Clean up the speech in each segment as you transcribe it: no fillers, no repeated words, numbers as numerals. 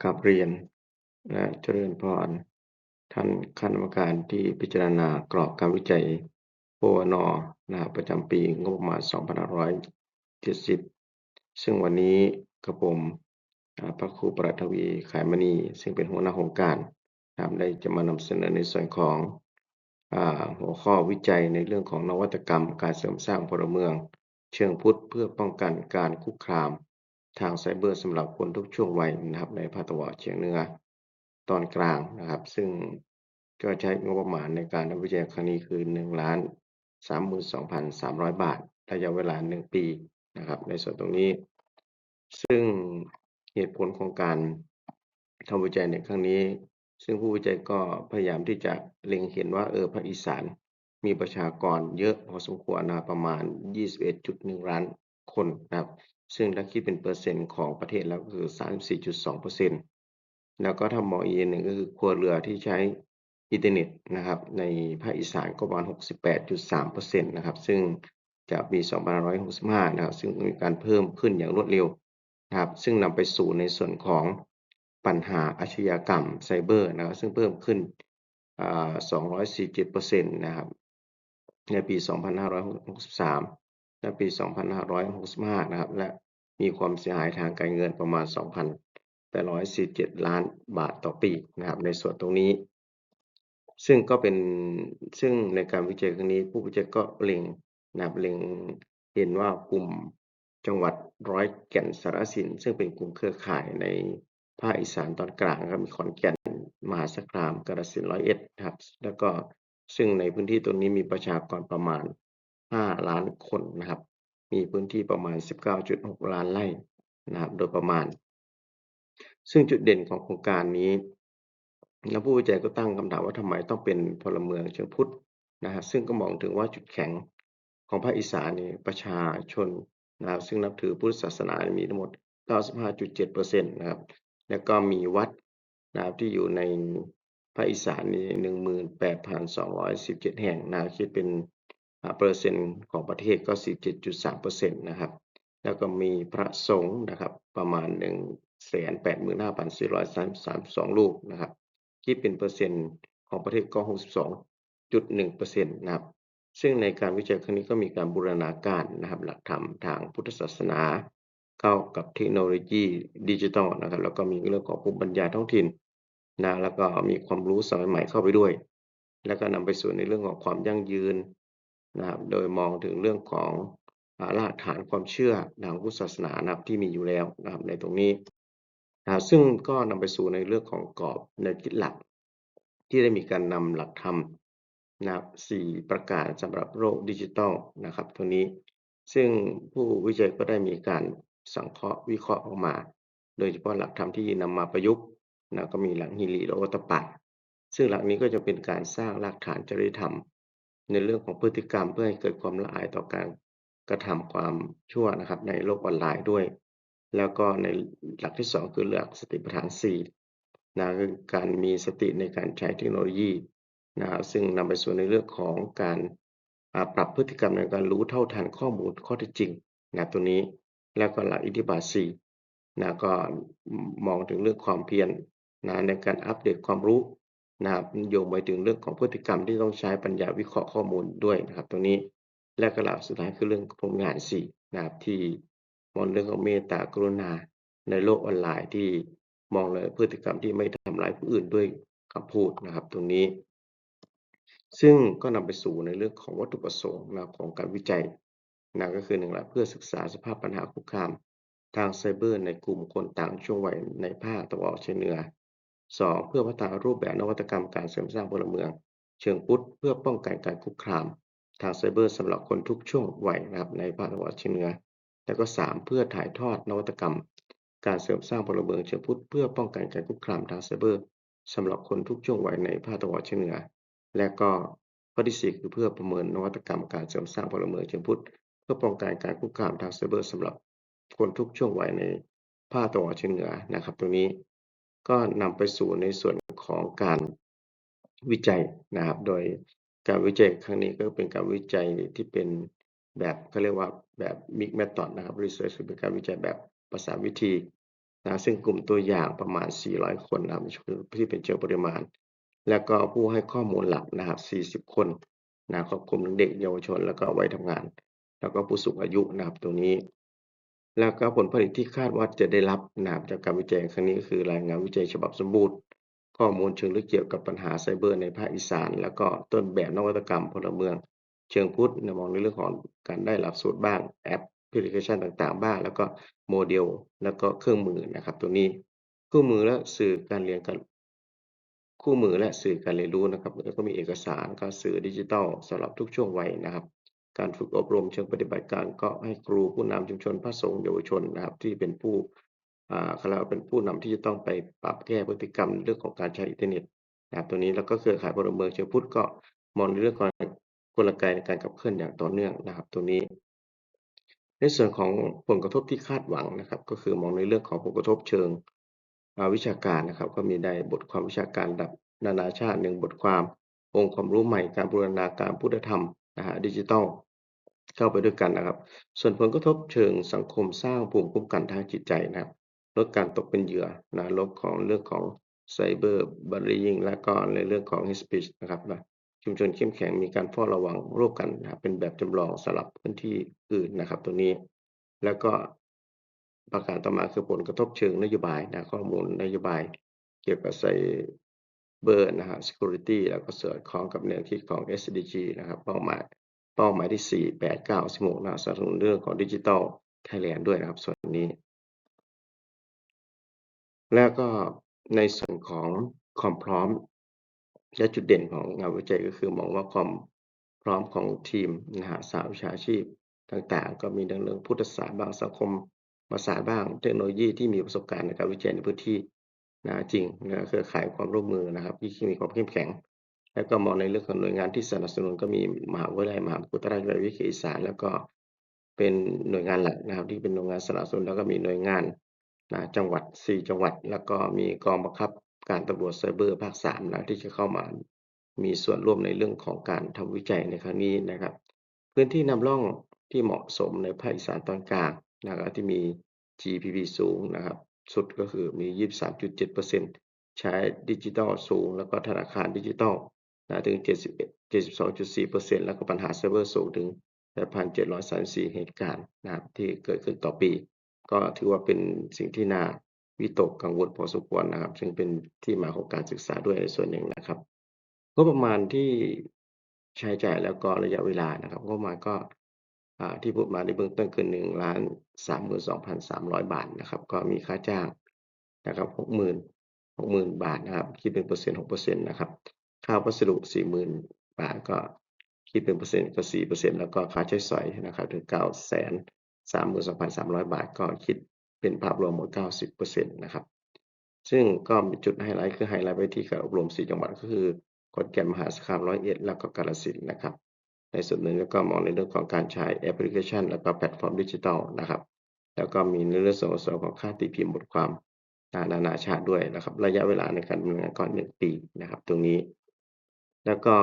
กราบเรียนและเจริญพรท่านคณะกรรมการที่พิจารณากรอบการวิจัยปวนนะครับประจำปีงบประมาณ2570ซึ่งวันนี้กับผมพระครูปรัฐวีขายมณีซึ่งเป็นหัวหน้าโครงการนะครับได้จะมานำเสนอในส่วนของหัวข้อวิจัยในเรื่องของนวัตกรรมการเสริมสร้างพลเมืองเชิงพุทธเพื่อป้องกันการคุกคามทางไซเบอร์สำหรับคนทุกช่วงวัยนะครับในภาคตะวันออกเฉียงเหนือตอนกลางนะครับซึ่งก็ใช้งบประมาณในการทำวิจัยครั้งนี้คือ1,32,300 บาทระยะเวลา1ปีนะครับในส่วนตรงนี้ซึ่งเหตุผลของการทำวิจัยในครั้งนี้ซึ่งผู้วิจัยก็พยายามที่จะเล็งเห็นว่าภาคอีสานมีประชากรเยอะพอสมควรนะครับประมาณ21.1ล้านคนนะครับซึ่งถ้าคิดเป็นเปอร์เซ็นต์ของประเทศแล้วก็คือ34.2%แล้วก็ถ้ามองอีกอย่างหนึ่งก็คือครัวเรือนที่ใช้อินเทอร์เน็ตนะครับในภาคอีสานก็ประมาณ68.3%นะครับซึ่งจากปี2565นะครับซึ่งมีการเพิ่มขึ้นอย่างรวดเร็วนะครับซึ่งนำไปสู่ในส่วนของปัญหาอาชญากรรมไซเบอร์นะครับซึ่งเพิ่มขึ้น247%นะครับในปี2563และปี2565นะครับและมีความเสียหายทางการเงินประมาณ2,847ล้านบาทต่อปีนะครับในส่วนตรงนี้ซึ่งก็เป็นซึ่งในการวิจัยครั้งนี้ผู้วิจัยก็เล็งนะครับเล็งเห็นว่ากลุ่มจังหวัดร้อยแก่นสารสินซึ่งเป็นกลุ่มเครือข่ายในภาคอีสานตอนกลางนะครับมีขอนแก่นมหาสารคามกาฬสินธุ์ร้อยเอ็ดนะครับแล้วก็ซึ่งในพื้นที่ตรงนี้มีประชากรประมาณ5ล้านคนนะครับมีพื้นที่ประมาณ19.6ล้านไร่นะครับโดยประมาณ ซึ่งจุดเด่นของโครงการนี้แล้วผู้วิจัยก็ตั้งคำถามว่าทำไมต้องเป็นพลเมืองเชิงพุทธนะครับซึ่งก็มองถึงว่าจุดแข็งของภาคอีสานนี่ประชาชนนะครับซึ่งนับถือพุทธศาสนามีทั้งหมด 95.7%นะครับแล้วก็มีวัดนะครับที่อยู่ในภาคอีสานนี่18,217แห่งนะครับคิดเป็นเปอร์เซ็นต์ของประเทศก็47.3%นต์นะครับ แล้วก็มีพระสงฆ์นะครับประมาณ185,432รูปนะครับคิดเป็นเปอร์เซ็นต์ของประเทศก็62.1%นต์นะครับซึ่งในการวิจัยครั้งนี้ก็มีการบูรณาการนะครับหลักธรรมทางพุทธศาสนาเข้ากับเทคโนโลยีดิจิทัลนะครับแล้วก็มีเรื่องของภูมิปัญญาท้องถิ่นนะแล้วก็มีความรู้สมัยใหม่เข้าไปด้วยแล้วก็นำไปสู่ในเรื่องของความยั่งยืนนะครับโดยมองถึงเรื่องของ รากฐานความเชื่อทางพุทธศาสนานะครับที่มีอยู่แล้วนะครับในตรงนี้ซึ่งก็นำไปสู่ในเรื่องของกรอบแนวคิดหลักที่ได้มีการนำหลักธรรมนะครับ4ประการสำหรับโลกดิจิทัลนะครับตรงนี้ซึ่งผู้วิจัยก็ได้มีการสังเคราะห์วิเคราะห์ออกมาโดยเฉพาะหลักธรรมที่นำมาประยุกต์นะก็มีหลักฮิริและโอตตัปปะซึ่งหลักนี้ก็จะเป็นการสร้างรากฐานจริยธรรมในเรื่องของพฤติกรรมเพื่อให้เกิดความละอายต่อการ กระทำความชั่วนะครับในโลกออนไลน์ด้วยแล้วก็ในหลักที่2คือหลักสติปัฏฐาน4นะคือการมีสติในการใช้เทคโนโลยีนะครับซึ่งนำไปสู่ในเรื่องของการปรับพฤติกรรมในการรู้เท่าทันข้อมูลข้อเท็จจริงนะตัวนี้แล้วก็หลักอิทธิบาท4นะก็มองถึงเรื่องความเพียรนะในการอัปเดตความรู้นะครับโยงไปถึงเรื่องของพฤติกรรมที่ต้องใช้ปัญญาวิเคราะห์ข้อมูลด้วยนะครับตรงนี้ และก็หลักสุดท้ายคือเรื่องพรหมวิหาร4นะครับที่มองเรื่องของเมตตากรุณาในโลกออนไลน์ที่มองเลยพฤติกรรมที่ไม่ทำร้ายผู้อื่นด้วยคำพูดนะครับตรงนี้ซึ่งก็นำไปสู่ในเรื่องของวัตถุประสงค์นะครับของการวิจัยนะก็คือ1แหละเพื่อศึกษาสภาพปัญหาคุกคามทางไซเบอร์ในกลุ่มคนต่างช่วงวัยในภาคตะวันออกเฉียงเหนือ2เพื่อพัฒนารูปแบบนวัตกรรมการเสริมสร้างพลเมืองเชิงพุทธเพื่อป้องกันการคุกคาม ทางไซเบอร์สำหรับคนทุกช่วงวัยนะครับในภาคตะวันออกเฉียงเหนือแล้วก็3เพื่อถ่ายทอดนวัตกรรมการเสริมสร้างพลเมืองเชิงพุทธเพื่อป้องกันการคุกคามทางไซเบอร์สำหรับคนทุกช่วงวัยในภาคตะวันออกเฉียงเหนือและก็ข้อที่4คือเพื่อประเมินนวัตกรรมการเสริมสร้างพลเมืองเชิงพุทธเพื่อป้องกันการคุกคามทางไซเบอร์สำหรับคนทุกช่วงวัยในภาคตะวันออกเฉียงเหนือนะครับตรงนี้ก็นำไปสู่ในส่วนของการวิจัยนะครับโดย การวิจัยครั้งนี้ก็เป็นการวิจัยที่เป็นแบบเขาเรียกว่าแบบ Mixed Method นะครับ Research คือเป็นการวิจัยแบบประสานวิธี ซึ่งกลุ่มตัวอย่างประมาณ400คนนะครับที่เป็นเชิงปริมาณแล้วก็ผู้ให้ข้อมูลหลักนะครับ40คนครอบคลุมทั้งเด็กเยาวชนแล้วก็วัยทำงานแล้วก็ผู้สูงอายุนะครับตรงนี้แล้วก็ผลผลิตที่คาดว่าจะได้รับนะครับจากการวิจัยครั้งนี้ก็คือรายงานวิจัยฉบับสมบูรณ์ข้อมูลเชิงลึกเกี่ยวกับปัญหาไซเบอร์ในภาคอีสานแล้วก็ต้นแบบนวัตกรรมพลเมืองเชิงพุทธมองในเรื่องของการได้หลักสูตรบ้างแอปพลิเคชันต่างๆบ้างแล้วก็โมเดลแล้วก็เครื่องมือนะครับตรงนี้คู่มือและสื่อการเรียนการ คู่มือและสื่อการเรียนรู้นะครับแล้วก็มีเอกสารการสื่อดิจิทัลสำหรับทุกช่วงวัยนะครับการฝึกอบรมเชิงปฏิบัติการก็ให้ครูผู้นำชุมชนพระสงฆ์เยาวชนนะครับที่เป็นผู้เขาเรียกว่าเป็นผู้นำที่จะต้องไปปรับแก้พฤติกรรมเรื่องของการใช้อินเทอร์เน็ตนะครับตัวนี้แล้วก็เครือข่ายพลเมืองเชิงพุทธก็มองในเรื่องของกลไกในการขับเคลื่อนอย่างต่อเนื่องนะครับตรงนี้ ในส่วนของผลกระทบที่คาดหวังนะครับก็คือมองในเรื่องของผลกระทบเชิงวิชาการนะครับก็มีได้บทความวิชาการระดับนานาชาติ1บทความองค์ความรู้ใหม่การบูรณาการพุทธธรรมดิจิทัลเข้าไปด้วยกันนะครับส่วนผลกระทบเชิงสังคมสร้างภูมิคุ้มกันทางจิตใจนะครับลดการตกเป็นเหยื่อลดของเรื่องของ Cyber Bullying และก็ในเรื่องของ Hate Speech นะครับชุมชนเข้มแข็งมีการเฝ้าระวังร่วมกันนะครับเป็นแบบจำลองสลับพื้นที่อื่นนะครับตรงนี้แล้วก็ประการต่อมาคือผลกระทบเชิงนโยบายข้อมูลนโยบายเกี่ยวกับ Cyber Security แล้วก็สอดคล้องกับแนวคิดของ SDG นะครับเป้าหมายที่4 8 9 16สนับสนุนเรื่องของ Digital Thailand ด้วยนะครับส่วนนี้ แล้วก็ในส่วนของความพร้อมและจุดเด่นของงานวิจัยก็คือมองว่าความพร้อมของทีมสหวิชาชีพต่างๆก็มีทั้งเรื่องพุทธศาสตร์บ้างสังคมศาสตร์บ้างเทคโนโลยีที่มีประสบการณ์ในการวิจัยในพื้นที่จริงเครือข่ายความร่วมมือนะครับที่มีความเข้มแข็งแล้วก็มองในเรื่องของหน่วยงานที่สนับสนุนก็มีมหาวิทยาลัยมหาวิทยาลัยวิทยาศาสตร์แล้วก็เป็นหน่วยงานหลักนะครับที่เป็นหน่วยงานสนับสนุนแล้วก็มีหน่วยงาน จังหวัด4จังหวัดแล้วก็มีกองบังคับการตำรวจไซเบอร์ภาค3ที่จะเข้ามามีส่วนร่วมในเรื่องของการทำวิจัยในครั้งนี้นะครับพื้นที่นำร่องที่เหมาะสมในภาคอีสานตอนกลางนะครับที่มี GDP สูงนะครับสุดก็คือมี 23.7%ใช้ดิจิทัลสูงแล้วก็ธนาคารดิจิทัลถึง72.4%แล้วก็ปัญหาไซเบอร์สูงถึง8,734เหตุการณ์นะครับที่เกิดขึ้นต่อปี ก็ถือว่าเป็นสิ่งที่น่าวิตกกังวลพอสมควรนะครับซึ่งเป็นที่มาของการศึกษาด้วยส่วนหนึ่งนะครับงบประมาณที่ใช้จ่ายแล้วก็ระยะเวลานะครับงบประมาณก็ที่พูดมาในเบื้องต้นคือ1,32,300 บาทนะครับก็มีค่าจ้างนะครับ60,000บาทนะครับคิดเป็นเปอร์เซ็นต์6%นะครับค่าวัสดุ40,000บาทก็คิดเป็นเปอร์เซ็นต์ก็4%แล้วก็ค่าใช้สอยนะครับถึง932,300 บาทก็คิดเป็นภาพรวมหมด90%นะครับซึ่งก็มีจุดไฮไลต์คือไฮไลต์ไว้ที่การอบรม4จังหวัดก็คือขอนแก่นมหาสารคาม101แล้วก็กาฬสินธุ์นะครับในส่วนหนึ่งแล้วก็มองในเรื่องของการใช้แอปพลิเคชันแล้วก็แพลตฟอร์มดิจิทัลนะครับแล้วก็มีในเรื่องส่วนของค่าตีพิมพ์บทความนานาชาติด้วยนะครับระยะเวลาในการดำเนินงานก็1ปีนะครับตรงนี้ แล้วก็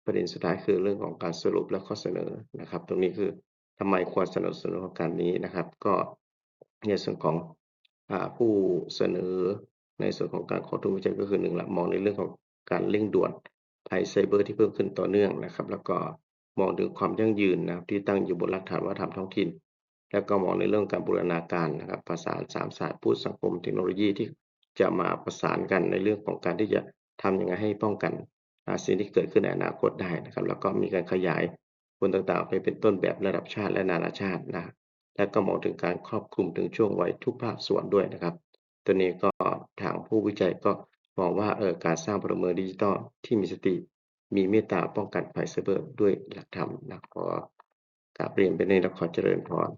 ประเด็นสุดท้ายคือเรื่องของการสรุปและข้อเสนอนะครับตรงนี้คือทำไมควรสนับสนุนโครงการนี้นะครับก็ในส่วนของผู้เสนอในส่วนของการขอทุนวิจัยก็คือ1ละมองในเรื่องของการเร่งด่วนภัยไซเบอร์ที่เพิ่มขึ้นต่อเนื่องนะครับแล้วก็มองถึงความยั่งยืนนะครับที่ตั้งอยู่บนรากฐานวัฒนธรรมท้องถิ่นแล้วก็มองในเรื่องการบูรณาการนะครับประสาน3ศาสตร์พุทธสังคมเทคโนโลยีที่จะมาประสานกันในเรื่องของการที่จะทำยังไงให้ป้องกัน สิ่งที่เกิดขึ้นในอนาคตได้นะครับแล้วก็มีการขยายผลต่างๆไปเป็นต้นแบบระดับชาติและนานาชาตินะและก็มองถึงการครอบคลุมถึงช่วงวัยทุกภาคส่วนด้วยนะครับตัวนี้ก็ทางผู้วิจัยก็มองว่าการสร้างพลเมืองดิจิทัลที่มีสติมีเมตตาป้องกันภัยไซเบอร์ด้วยหลักธรรมนะขอกราบเรียนไปในและขอเจริญพร